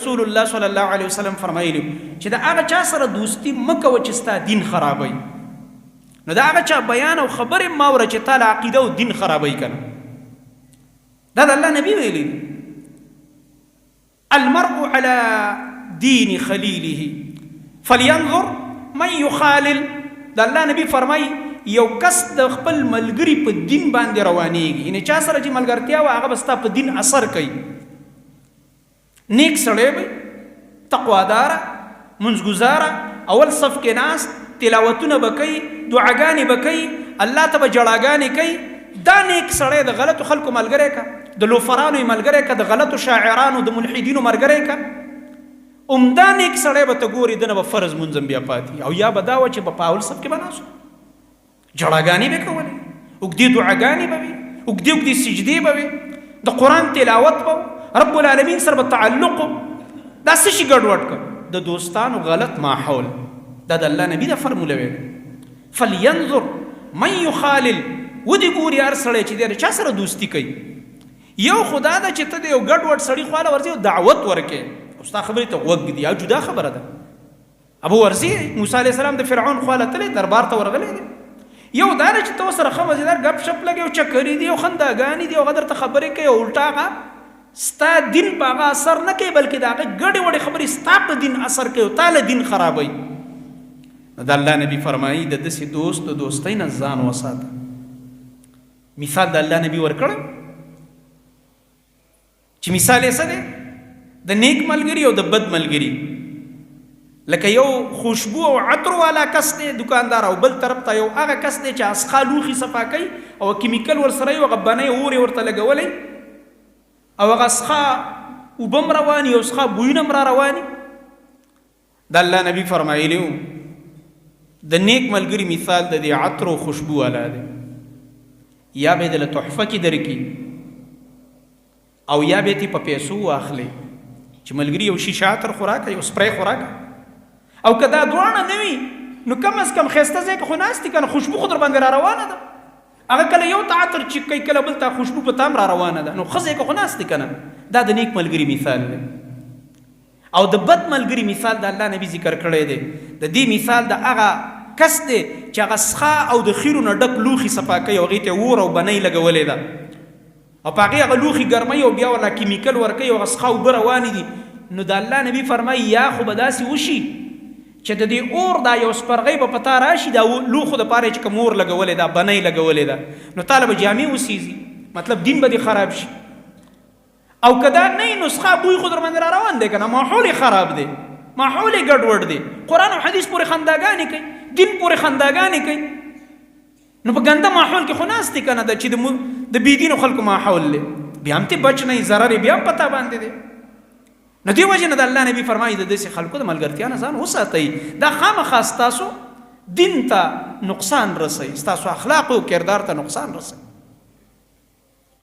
رسول الله صلی الله علیه وسلم فرمایلی چې دا هغه چا سره دوستی مکه و چې ستا دین خرابوي نو دا هغه چا بیان او خبرې ما وره چې تا له عقیده او دین خرابوي کنه دا د الله نبی ویلی المرء على دین خلیله فلینظر من یخالل دا الله نبی فرمای یو کس د خپل ملګری په دین باندې روانېږي یعنی چا سره چې ملګرتیا و هغه به ستا په دین اثر کوي نیک سړی به تقواداره منځګزاره اول صف کې ناست تلاوتونه به کوي دعاګانې به کوي الله ته به جړاګانې کوي دا نیک سړی د غلطو خلکو ملګری کا د لوفرانو یې ملګری کا د غلطو شاعرانو د ملحدینو ملګری کا عمده نیک سړی به ته ګورې دنه به فرض منځم بیا پاتې او یا به دا وه چې به په اول صف کې به ناست جړاګانې به کولې اوږدې دعاګانې به وي اوږدې اوږدې سجدې به وي د قرآن تلاوت به رب العالمین سره به تعلق دا څه شي ګډوډ کړ د دوستانو غلط ماحول دا د الله نبي دا فرموله ویل فلینظر من یخالل ودې ګوري هر سړی چې دی چا سره دوستي کوي یو خدا ده چې ته د یو ګډوډ سړي خواله ورځې او دعوت ورکې او ستا خبرې ته غوږ ږدي یا جدا خبره ده ابو ورځي موسی علیه السلام د فرعون خواله تللی دربار ته ورغلی دی یو دا ده چې ته ورسره ښه مزېدار ګپ شپ لګې او چکرې دي او خنداګانې دي او هغه درته خبرې کوي او الټا هغه ستا دین په هغه اثر نه کوي بلکې د هغه ګډې وړې خبرې ستا په دین اثر کوي او تا له دین خرابوي نو د الله نبي فرمایي د داسې دوست د دوستۍ نه ځان وساته مثال د الله نبي ورکړی چې مثال یې څه دی د نیک ملګري او د بد ملګري لکه یو خوشبو او عطر والا کس دی دکاندار او بل طرف ته یو هغه کس دی چې اسخا لوښي صفا کوي او کیمیکل ورسره یو هغه بنۍ اورې ورته لګولی او هغه اسخا اوبه م رواني او اسخا بویونه م را رواني د الله نبي فرمایلی و د نیک ملګري مثال د دې عطر او خوشبو والا دی یا به یې دله تحفه کې درکړي او یا به یې په پیسو واخلي چې ملګري یو شیشه عطر خوراکه یو سپری خوراکه او که دا دواړه نه وي نو کم از کم ښایسته ځای کې خو ناست دي که نه خوشبو خو در باندې را روانه ده هغه کله یو ته عطر چې کوي کله بل ته خوشبو په تام را روانه ده نو ښه ځای کې خو ناست دي که نه دا د نیک ملګري مثال دی او د بد ملګري مثال د الله نبي ذکر کړی دی د دې مثال د هغه کس دی چې هغه سخا او د خیرو نه ډک لوښي صفا کوي او هغې ته اور او بنۍ لګولې ده او په هغې هغه لوښي ګرموي او بیا ورله کیمیکل ورکوي او هغه سخا اوبه روانې دي نو د الله نبي فرمایي یا خو به داسې وشي چې د دې اور دا یو سپرغۍ به په تا راشي دا لوښو دپاره چې کوم اور لګولې ده بنۍ لګولې ده نو تاله به جامې وسیزي مطلب دین به دې خراب شي او که دا نه وي نو سخا بوی خو در باندې را روان دی که نه ماحول یې خراب دی ماحول یې ګډوډ دی قرآن او حدیث پورې خنداګانې کوي دین پورې خنداګانې کوي نو په ګنده ماحول کې خو ناست دی که نه ده چې د بېدینو خلکو ماحول دی بیا هم ته بچ نه ضرر یې بیا هم په تا باندې دی نو دې وجې نه د الله نبي فرمایي د داسې خلکو د ملګرتیا نه ځان وساتئ دا خامخا ستاسو دین ته نقصان رسوي ستاسو اخلاق او کردار ته نقصان رسوي